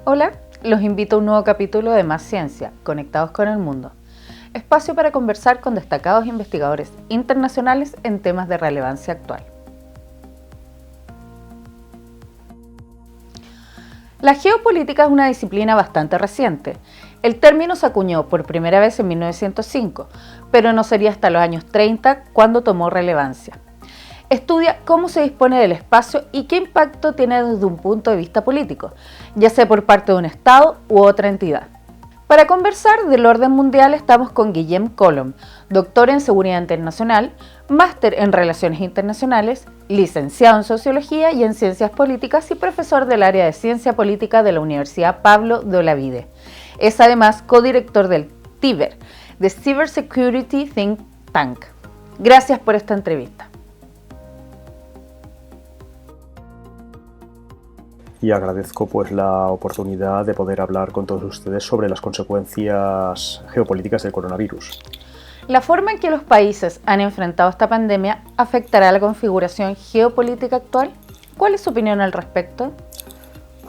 Hola, los invito a un nuevo capítulo de Más Ciencia, Conectados con el Mundo. Espacio para conversar con destacados investigadores internacionales en temas de relevancia actual. La geopolítica es una disciplina bastante reciente. El término se acuñó por primera vez en 1905, pero no sería hasta los años 30 cuando tomó relevancia. Estudia cómo se dispone del espacio y qué impacto tiene desde un punto de vista político, ya sea por parte de un Estado u otra entidad. Para conversar del orden mundial estamos con Guillem Colom, doctor en Seguridad Internacional, máster en Relaciones Internacionales, licenciado en Sociología y en Ciencias Políticas y profesor del área de Ciencia Política de la Universidad Pablo de Olavide. Es además codirector del CIBER, de Cyber Security Think Tank. Gracias por esta entrevista. Y agradezco la oportunidad de poder hablar con todos ustedes sobre las consecuencias geopolíticas del coronavirus. La forma en que los países han enfrentado esta pandemia afectará a la configuración geopolítica actual. ¿Cuál es su opinión al respecto?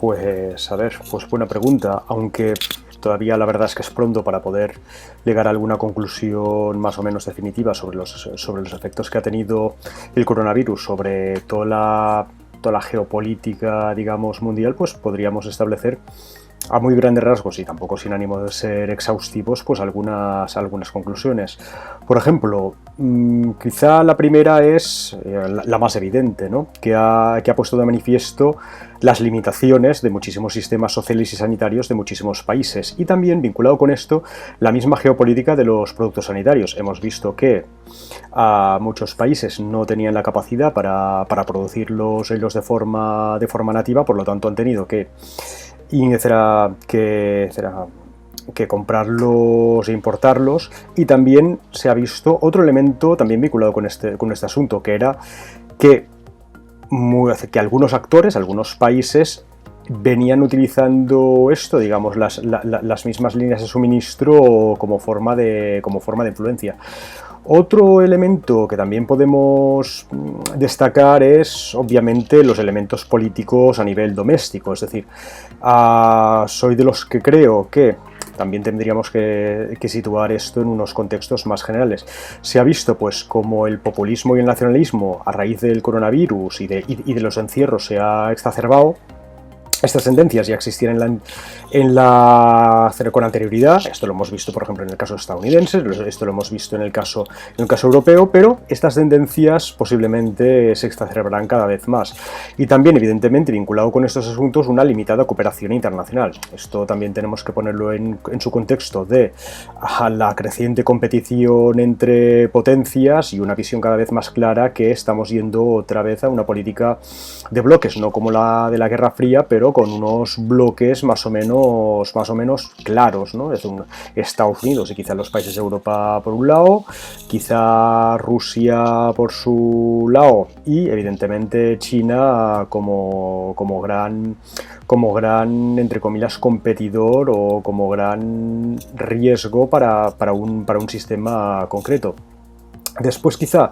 Pues buena pregunta, aunque todavía la verdad es que es pronto para poder llegar a alguna conclusión más o menos definitiva sobre los efectos que ha tenido el coronavirus sobre toda la geopolítica, digamos, mundial, pues podríamos establecer a muy grandes rasgos y tampoco sin ánimo de ser exhaustivos, pues algunas conclusiones. Por ejemplo, quizá la primera es la más evidente, ¿no? que ha puesto de manifiesto las limitaciones de muchísimos sistemas sociales y sanitarios de muchísimos países, y también, vinculado con esto, la misma geopolítica de los productos sanitarios. Hemos visto que muchos países no tenían la capacidad para producirlos ellos de forma nativa, por lo tanto han tenido que comprarlos e importarlos. Y también se ha visto otro elemento también vinculado con este asunto, que era que algunos actores, algunos países venían utilizando esto, digamos, las mismas líneas de suministro como forma de influencia. Otro elemento que también podemos destacar es, obviamente, los elementos políticos a nivel doméstico. Es decir, soy de los que creo que también tendríamos que situar esto en unos contextos más generales. Se ha visto pues como el populismo y el nacionalismo a raíz del coronavirus y de los encierros se ha exacerbado. Estas tendencias ya existían con anterioridad. Esto lo hemos visto, por ejemplo, en el caso estadounidense, esto lo hemos visto en el caso europeo, pero estas tendencias posiblemente se exacerbarán cada vez más. Y también, evidentemente, vinculado con estos asuntos, una limitada cooperación internacional. Esto también tenemos que ponerlo en su contexto de la creciente competición entre potencias y una visión cada vez más clara que estamos yendo otra vez a una política de bloques, no como la de la Guerra Fría, pero con unos bloques más o menos claros, ¿no? Es Estados Unidos y quizá los países de Europa por un lado, quizá Rusia por su lado y evidentemente China como gran, entre comillas, competidor o como gran riesgo para un sistema concreto. Después, quizá,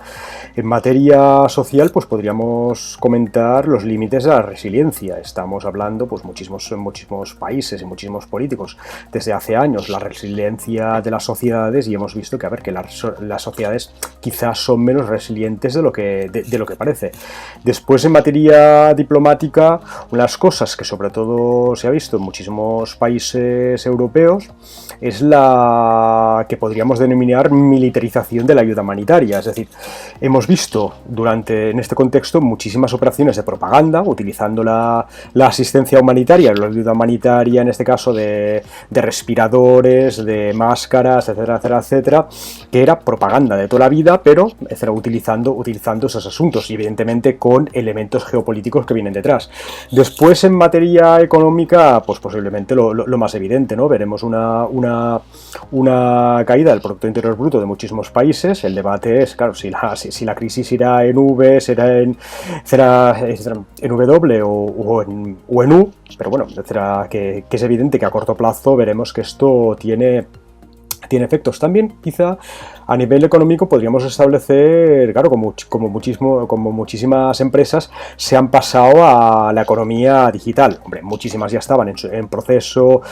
en materia social, pues podríamos comentar los límites de la resiliencia. Estamos hablando, pues, en muchísimos países y muchísimos políticos desde hace años, la resiliencia de las sociedades, y hemos visto que las sociedades quizás son menos resilientes de lo que parece. Después, en materia diplomática, unas cosas que sobre todo se ha visto en muchísimos países europeos es la que podríamos denominar militarización de la ayuda humanitaria. Es decir, hemos visto en este contexto muchísimas operaciones de propaganda utilizando la asistencia humanitaria, la ayuda humanitaria en este caso de respiradores, de máscaras, etcétera, que era propaganda de toda la vida, pero utilizando esos asuntos y evidentemente con elementos geopolíticos que vienen detrás. Después, en materia económica, pues posiblemente lo más evidente, ¿no? Veremos una caída del Producto Interior Bruto de muchísimos países. El debate es, claro, si la crisis irá en V, será en W o en U, pero bueno, que es evidente que a corto plazo veremos que esto tiene tiene efectos. También, quizá, a nivel económico podríamos establecer, claro, como muchísimas empresas se han pasado a la economía digital. Hombre, muchísimas ya estaban en proceso,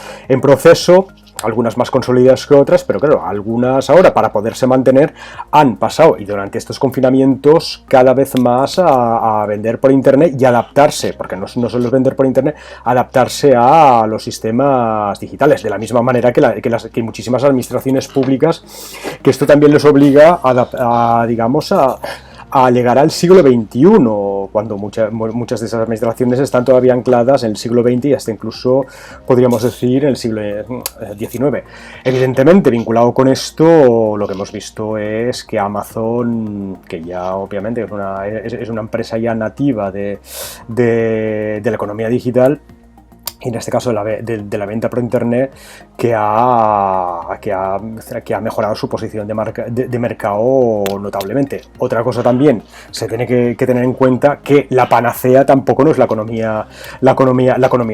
algunas más consolidadas que otras, pero claro, algunas ahora, para poderse mantener, han pasado, y durante estos confinamientos, cada vez más a vender por internet y adaptarse, porque no solo es vender por internet, adaptarse a los sistemas digitales, de la misma manera que muchísimas administraciones públicas, que esto también les obliga a llegar al siglo XXI, cuando muchas de esas administraciones están todavía ancladas en el siglo XX y hasta incluso, podríamos decir, en el siglo XIX. Evidentemente, vinculado con esto, lo que hemos visto es que Amazon, que ya obviamente es una empresa ya nativa de la economía digital, y en este caso de la venta por internet, que ha mejorado su posición de mercado notablemente. Otra cosa también, se tiene que tener en cuenta que la panacea tampoco no es la economía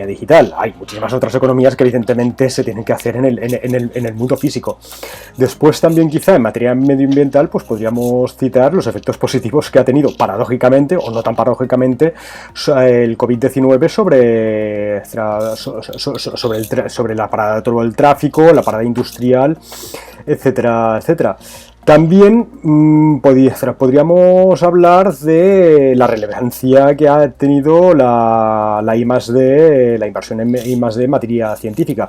digital. Hay muchísimas otras economías que evidentemente se tienen que hacer en el mundo físico. Después también, quizá en materia medioambiental, pues podríamos citar los efectos positivos que ha tenido, paradójicamente o no tan paradójicamente, el COVID-19 sobre la parada, todo el tráfico, la parada industrial, etcétera, etcétera. También podríamos hablar de la relevancia que ha tenido la I+D, la inversión en I+D en materia científica.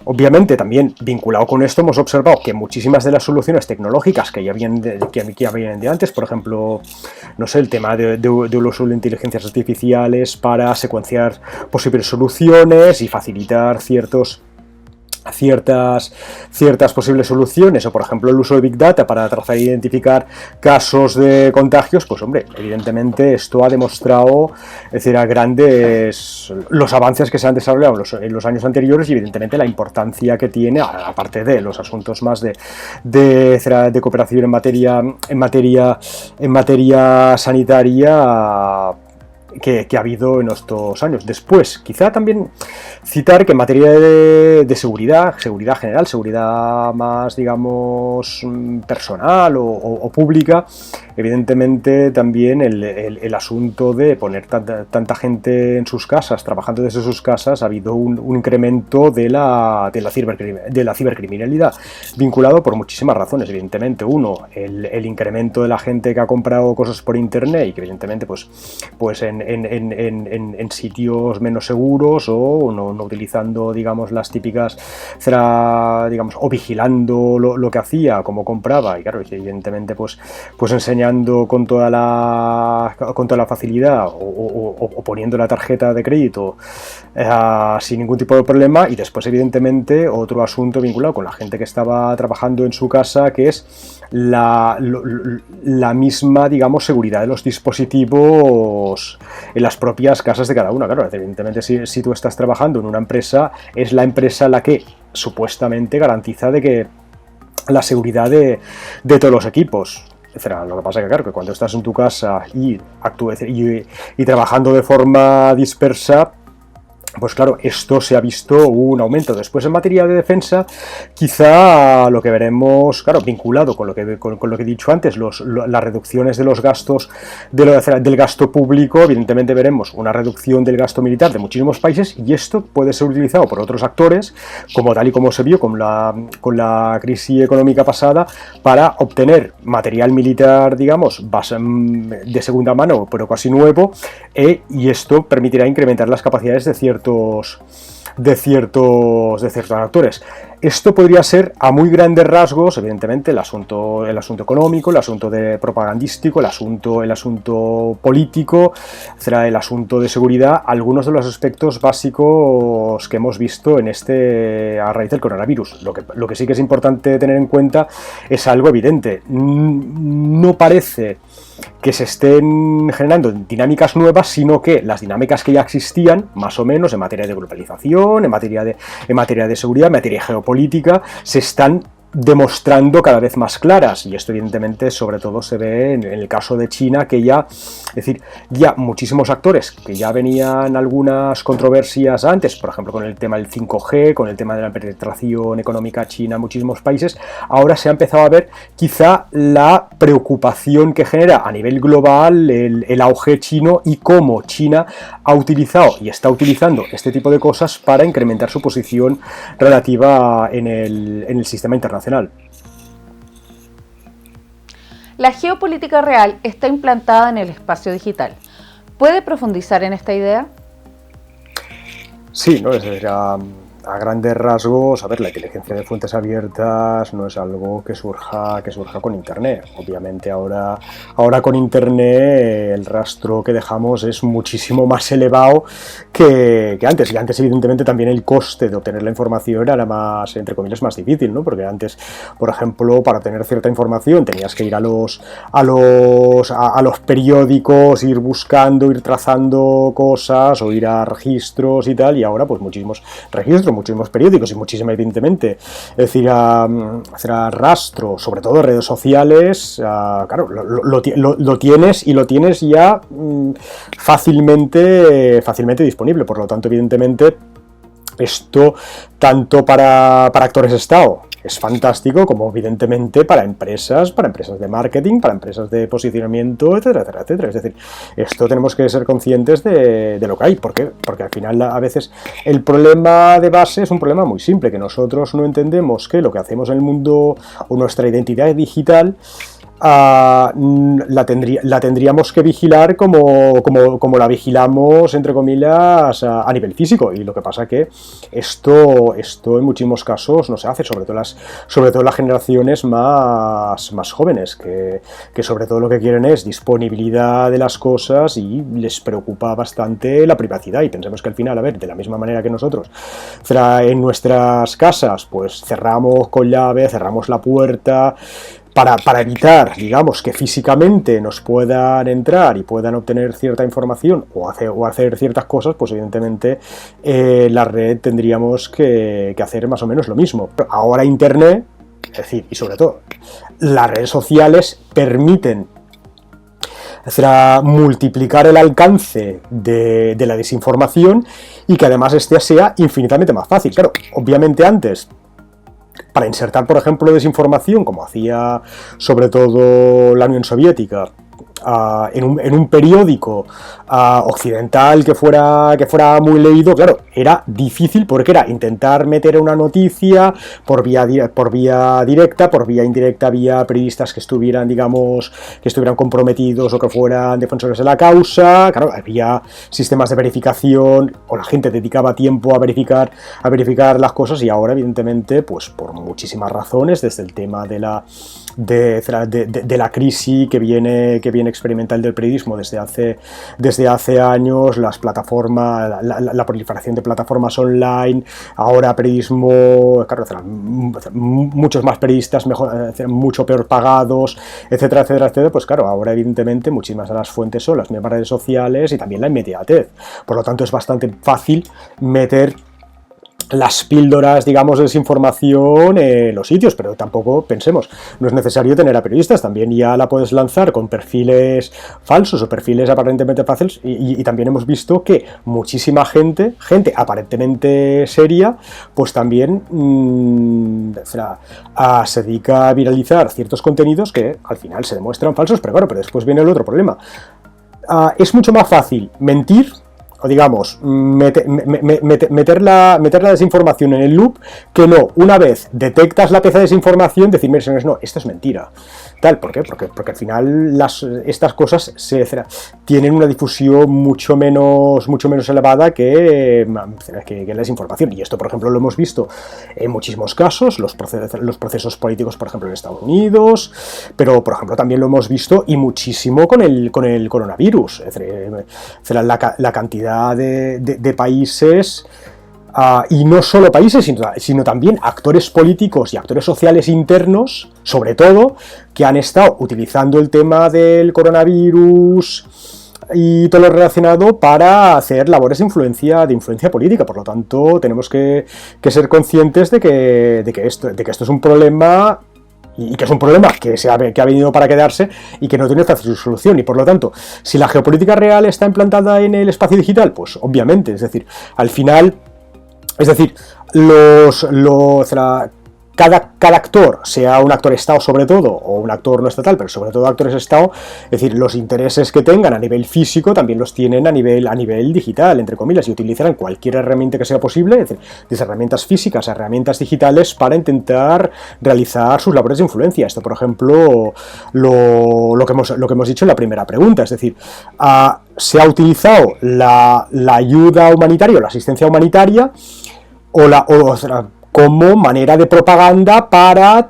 Obviamente, también vinculado con esto, hemos observado que muchísimas de las soluciones tecnológicas que ya vienen de antes, por ejemplo, no sé, el tema del uso de inteligencias artificiales para secuenciar posibles soluciones y facilitar ciertas posibles soluciones, o por ejemplo el uso de Big Data para trazar e identificar casos de contagios, pues hombre, evidentemente esto ha demostrado, es decir, los avances que se han desarrollado en los años anteriores y evidentemente la importancia que tiene, aparte de los asuntos más de cooperación en materia sanitaria, que ha habido en estos años. Después, quizá también citar que en materia de seguridad general, seguridad más, digamos, personal o pública, evidentemente también el asunto de poner tanta gente en sus casas, trabajando desde sus casas, ha habido un incremento de la cibercriminalidad, vinculado por muchísimas razones, evidentemente. Uno, el incremento de la gente que ha comprado cosas por internet y que evidentemente pues en sitios menos seguros o no utilizando, digamos, las típicas, digamos, o vigilando lo que hacía, cómo compraba, y claro, evidentemente pues enseñando con toda la facilidad o poniendo la tarjeta de crédito sin ningún tipo de problema. Y después, evidentemente, otro asunto vinculado con la gente que estaba trabajando en su casa, que es la misma, digamos, seguridad de los dispositivos en las propias casas de cada una. Claro, evidentemente, si tú estás trabajando en una empresa, es la empresa la que supuestamente garantiza de que la seguridad de todos los equipos. Lo que pasa es que, claro, que cuando estás en tu casa y trabajando de forma dispersa, pues claro, esto se ha visto un aumento. Después, en materia de defensa, quizá lo que veremos, claro, vinculado con lo que he dicho antes, las reducciones de los gastos del gasto público, evidentemente veremos una reducción del gasto militar de muchísimos países, y esto puede ser utilizado por otros actores, como tal y como se vio con la crisis económica pasada, para obtener material militar, digamos, de segunda mano, pero casi nuevo, y esto permitirá incrementar las capacidades de ciertos actores. Esto podría ser, a muy grandes rasgos, evidentemente, el asunto económico, el asunto propagandístico, el asunto político, será el asunto de seguridad, algunos de los aspectos básicos que hemos visto a raíz del coronavirus. Lo que sí que es importante tener en cuenta es algo evidente. No parece que se estén generando dinámicas nuevas, sino que las dinámicas que ya existían, más o menos, en materia de globalización, en materia de seguridad, en materia geopolítica, se están demostrando cada vez más claras, y esto evidentemente sobre todo se ve en el caso de China, que ya, es decir, ya muchísimos actores que ya venían algunas controversias antes, por ejemplo con el tema del 5G, con el tema de la penetración económica china en muchísimos países, ahora se ha empezado a ver quizá la preocupación que genera a nivel global el auge chino y cómo China ha utilizado y está utilizando este tipo de cosas para incrementar su posición relativa en el sistema internacional. La geopolítica real está implantada en el espacio digital. ¿Puede profundizar en esta idea? Sí, ¿no? Es decir, a grandes rasgos, a ver, la inteligencia de fuentes abiertas no es algo que surja con Internet. Obviamente ahora con Internet el rastro que dejamos es muchísimo más elevado que antes. Y antes, evidentemente, también el coste de obtener la información era más, entre comillas, más difícil, ¿no? Porque antes, por ejemplo, para obtener cierta información tenías que ir a los periódicos, ir buscando, ir trazando cosas o ir a registros y tal, y ahora pues muchísimos registros, muchísimos periódicos y muchísima, evidentemente, es decir, hacer rastro, sobre todo redes sociales, claro, lo tienes y lo tienes ya fácilmente disponible. Por lo tanto, evidentemente, esto tanto para actores de Estado es fantástico, como evidentemente para empresas de marketing, para empresas de posicionamiento, etcétera, etcétera, etcétera. Es decir, esto tenemos que ser conscientes de lo que hay. ¿Por qué? Porque al final a veces el problema de base es un problema muy simple, que nosotros no entendemos que lo que hacemos en el mundo o nuestra identidad digital la tendríamos que vigilar como la vigilamos, entre comillas, a nivel físico. Y lo que pasa que esto en muchísimos casos no se hace, sobre todo las generaciones más jóvenes, que sobre todo lo que quieren es disponibilidad de las cosas y les preocupa bastante la privacidad. Y pensemos que al final, a ver, de la misma manera que nosotros en nuestras casas pues cerramos con llave, cerramos la puerta para evitar, digamos, que físicamente nos puedan entrar y puedan obtener cierta información o hacer ciertas cosas, pues evidentemente la red tendríamos que hacer más o menos lo mismo. Ahora Internet, es decir, y sobre todo las redes sociales permiten multiplicar el alcance de la desinformación y que además sea infinitamente más fácil. Claro, obviamente antes, para insertar, por ejemplo, desinformación, como hacía sobre todo la Unión Soviética, en un periódico occidental que fuera muy leído, claro, era difícil porque era intentar meter una noticia por vía directa, por vía indirecta, vía periodistas que estuvieran comprometidos o que fueran defensores de la causa. Claro, había sistemas de verificación o la gente dedicaba tiempo a verificar las cosas, y ahora evidentemente pues por muchísimas razones, desde el tema de la crisis que viene experimental del periodismo desde hace años, las plataformas, la proliferación de plataformas online, ahora periodismo, claro, muchos más periodistas mucho peor pagados, etcétera, etcétera, etcétera. Pues claro, ahora evidentemente muchísimas de las fuentes son las mismas redes sociales y también la inmediatez. Por lo tanto, es bastante fácil meter las píldoras, digamos, de desinformación en los sitios, pero tampoco, pensemos, no es necesario tener a periodistas, también ya la puedes lanzar con perfiles falsos o perfiles aparentemente fáciles, y también hemos visto que muchísima gente aparentemente seria, pues también se dedica a viralizar ciertos contenidos que al final se demuestran falsos, pero claro, pero después viene el otro problema. Es mucho más fácil mentir, o digamos, meter la desinformación en el loop, que no, una vez detectas la pieza de desinformación, decir, no, esto es mentira. Tal, ¿por qué? Porque al final estas cosas tienen una difusión mucho menos elevada que la desinformación. Y esto, por ejemplo, lo hemos visto en muchísimos casos, los procesos políticos, por ejemplo, en Estados Unidos, pero, por ejemplo, también lo hemos visto y muchísimo con el coronavirus. Es decir, la cantidad de países, y no solo países, sino también actores políticos y actores sociales internos, sobre todo, que han estado utilizando el tema del coronavirus y todo lo relacionado para hacer labores de influencia política. Por lo tanto, tenemos que ser conscientes de que esto es un problema, y que es un problema que ha venido para quedarse y que no tiene fácil solución. Y por lo tanto, si la geopolítica real está implantada en el espacio digital, pues obviamente, es decir, al final, es decir, cada actor, sea un actor Estado sobre todo, o un actor no estatal, pero sobre todo actores Estado, es decir, los intereses que tengan a nivel físico también los tienen a nivel digital, entre comillas, y utilizarán cualquier herramienta que sea posible, es decir, desde herramientas físicas a herramientas digitales, para intentar realizar sus labores de influencia. Esto, por ejemplo, lo que hemos dicho en la primera pregunta, es decir, se ha utilizado la ayuda humanitaria o la asistencia humanitaria como manera de propaganda para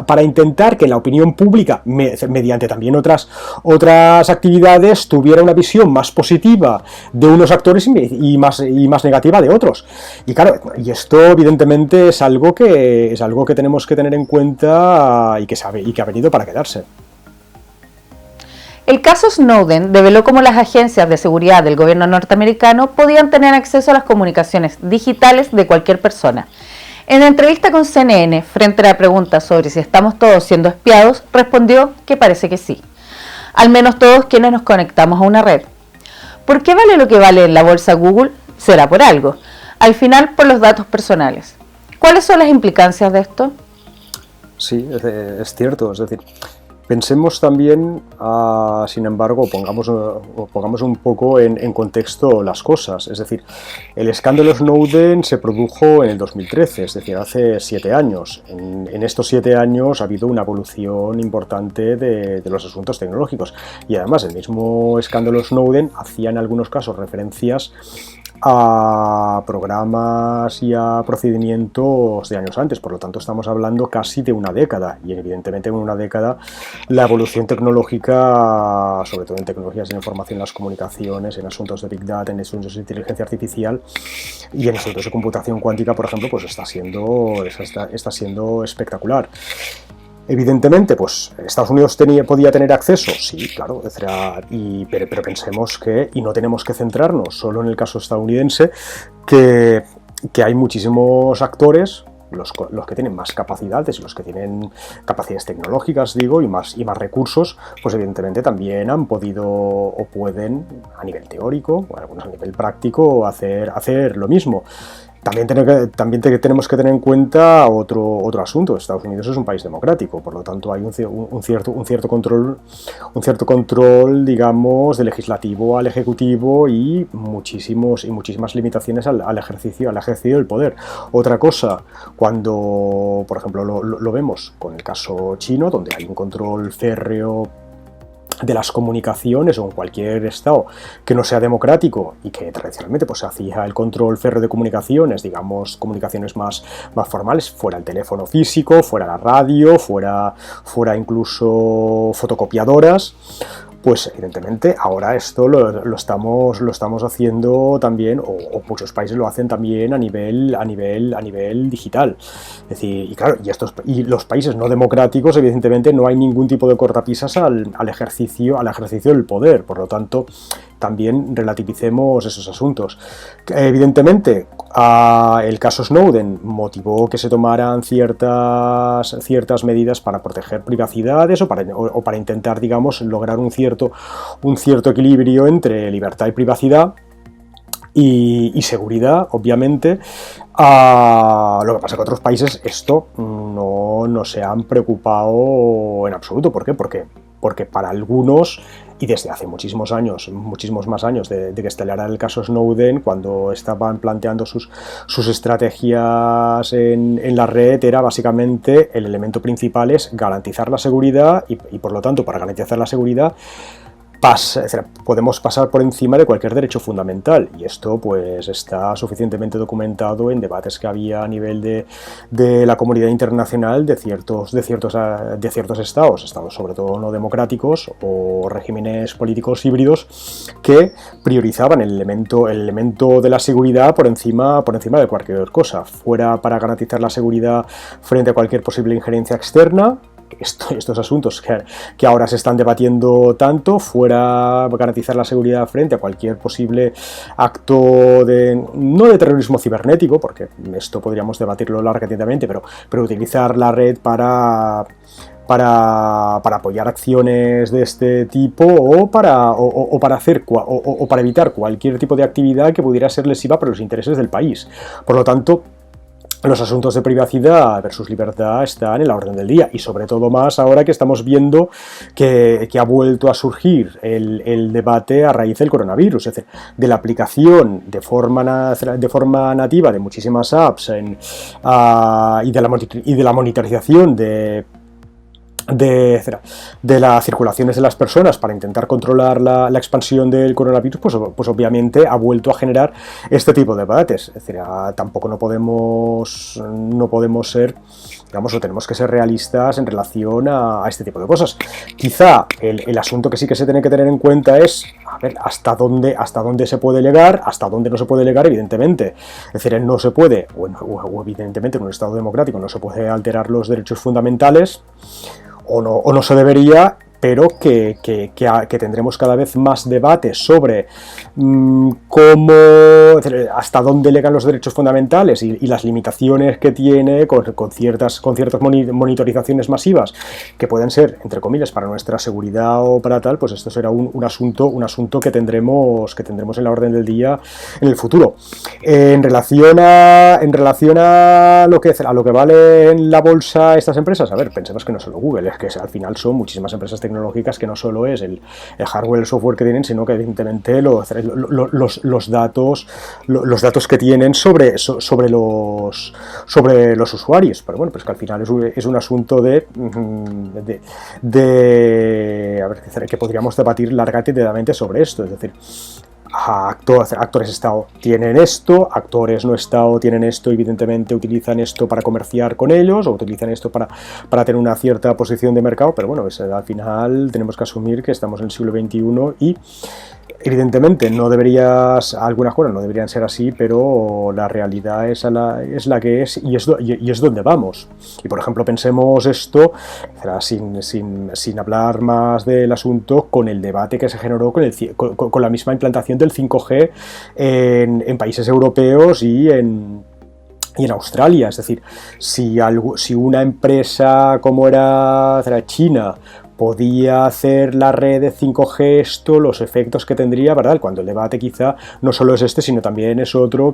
para intentar que la opinión pública, mediante también otras actividades, tuviera una visión más positiva de unos actores y más negativa de otros. Y claro, y esto evidentemente es algo que tenemos que tener en cuenta y que ha venido para quedarse. El caso Snowden develó cómo las agencias de seguridad del gobierno norteamericano podían tener acceso a las comunicaciones digitales de cualquier persona. En la entrevista con CNN, frente a la pregunta sobre si estamos todos siendo espiados, respondió que parece que sí. Al menos todos quienes nos conectamos a una red. ¿Por qué vale lo que vale en la bolsa Google? Será por algo. Al final, por los datos personales. ¿Cuáles son las implicancias de esto? Sí, es cierto, es decir, pensemos también, sin embargo, pongamos un poco en contexto las cosas. Es decir, el escándalo Snowden se produjo en el 2013, es decir, hace 7 años. En estos 7 años ha habido una evolución importante de los asuntos tecnológicos. Y además, el mismo escándalo Snowden hacía en algunos casos referencias a programas y a procedimientos de años antes. Por lo tanto, estamos hablando casi de una década, y evidentemente en una década la evolución tecnológica, sobre todo en tecnologías de información, las comunicaciones, en asuntos de Big Data, en asuntos de inteligencia artificial y en asuntos de computación cuántica, por ejemplo, pues está siendo espectacular. Evidentemente, pues Estados Unidos podía tener acceso, sí, claro, pero pensemos y no tenemos que centrarnos solo en el caso estadounidense, que hay muchísimos actores, los que tienen más capacidades, los que tienen capacidades tecnológicas, digo, y más recursos, pues evidentemente también han podido o pueden, a nivel teórico, o algunos a nivel práctico, hacer lo mismo. También tenemos que tener en cuenta otro asunto. Estados Unidos es un país democrático, por lo tanto hay un cierto control, digamos, del legislativo al ejecutivo, y muchísimas limitaciones al ejercicio del poder. Otra cosa, cuando, por ejemplo, lo vemos con el caso chino, donde hay un control férreo de las comunicaciones, o en cualquier estado que no sea democrático y que tradicionalmente pues se hacía el control férreo de comunicaciones, digamos, comunicaciones más formales, fuera el teléfono físico, fuera la radio, fuera incluso fotocopiadoras. Pues evidentemente ahora esto lo estamos haciendo también, o muchos países lo hacen también a nivel digital. Es decir, y claro, y los países no democráticos, evidentemente no hay ningún tipo de cortapisas al ejercicio del poder. Por lo tanto, también relativicemos esos asuntos. Evidentemente, el caso Snowden motivó que se tomaran ciertas medidas para proteger privacidades, o para intentar, digamos, lograr un cierto equilibrio entre libertad y privacidad y seguridad, obviamente. Lo que pasa es que otros países esto no se han preocupado en absoluto. ¿Por qué? Porque para algunos, y desde hace muchísimos más años de que estelara el caso Snowden, cuando estaban planteando sus estrategias en la red, era básicamente el elemento principal es garantizar la seguridad, y por lo tanto, para garantizar la seguridad, podemos pasar por encima de cualquier derecho fundamental, y esto pues está suficientemente documentado en debates que había a nivel de la comunidad internacional de ciertos estados sobre todo no democráticos, o regímenes políticos híbridos, que priorizaban el elemento de la seguridad por encima de cualquier cosa, fuera para garantizar la seguridad frente a cualquier posible injerencia externa, estos asuntos que ahora se están debatiendo tanto, fuera garantizar la seguridad frente a cualquier posible acto no de terrorismo cibernético, porque esto podríamos debatirlo largamente, pero utilizar la red para apoyar acciones de este tipo o para evitar cualquier tipo de actividad que pudiera ser lesiva para los intereses del país. Por lo tanto, los asuntos de privacidad versus libertad están en la orden del día, y sobre todo más ahora que estamos viendo que ha vuelto a surgir el debate a raíz del coronavirus, es decir, de la aplicación de forma nativa de muchísimas apps y de la monitorización de las circulaciones de las personas para intentar controlar la expansión del coronavirus, pues obviamente ha vuelto a generar este tipo de debates. Es decir, tampoco no podemos ser, digamos, o tenemos que ser realistas en relación a este tipo de cosas. Quizá el asunto que sí que se tiene que tener en cuenta es, a ver, hasta dónde se puede llegar, hasta dónde no se puede llegar, evidentemente. Es decir, no se puede, o evidentemente en un Estado democrático no se puede alterar los derechos fundamentales, o no se debería, pero que tendremos cada vez más debates sobre cómo, hasta dónde llegan los derechos fundamentales y las limitaciones que tiene con ciertas monitorizaciones masivas que pueden ser, entre comillas, para nuestra seguridad o para tal. Pues esto será un asunto que tendremos en la orden del día en el futuro. En relación a lo que vale en la bolsa estas empresas, a ver, pensemos que no solo Google, es que al final son muchísimas empresas tecnológicas, que no solo es el hardware, el software que tienen, sino que evidentemente los datos que tienen sobre los usuarios. Pero bueno, pues que al final es un asunto a ver, que podríamos debatir largamente sobre esto. Es decir, actores Estado tienen esto, actores no Estado tienen esto, evidentemente utilizan esto para comerciar con ellos, o utilizan esto para tener una cierta posición de mercado, pero bueno, al final tenemos que asumir que estamos en el siglo XXI y evidentemente algunas cosas no deberían ser así, pero la realidad es la que es, y es donde vamos. Y por ejemplo, pensemos esto, sin hablar más del asunto, con el debate que se generó con la misma implantación del 5G en países europeos y en Australia. Es decir, si una empresa como era China podía hacer la red de 5G, los efectos que tendría, ¿verdad? Cuando el debate quizá no solo es este, sino también es otro,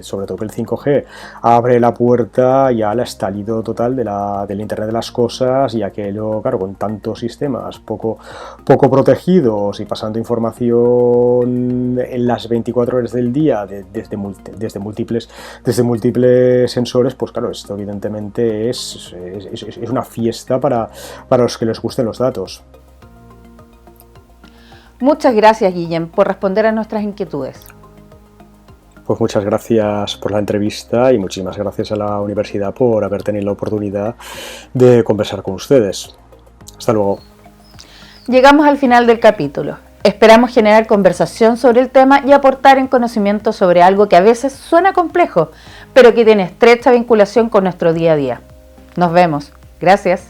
sobre todo que el 5G abre la puerta ya al estallido total del Internet de las cosas, y aquello, claro, con tantos sistemas poco protegidos y pasando información en las 24 horas del día desde múltiples sensores, pues claro, esto evidentemente es una fiesta para los que les gusten los datos. Muchas gracias, Guillem, por responder a nuestras inquietudes. Pues muchas gracias por la entrevista y muchísimas gracias a la universidad por haber tenido la oportunidad de conversar con ustedes. Hasta luego. Llegamos al final del capítulo. Esperamos generar conversación sobre el tema y aportar en conocimiento sobre algo que a veces suena complejo, pero que tiene estrecha vinculación con nuestro día a día. Nos vemos. Gracias.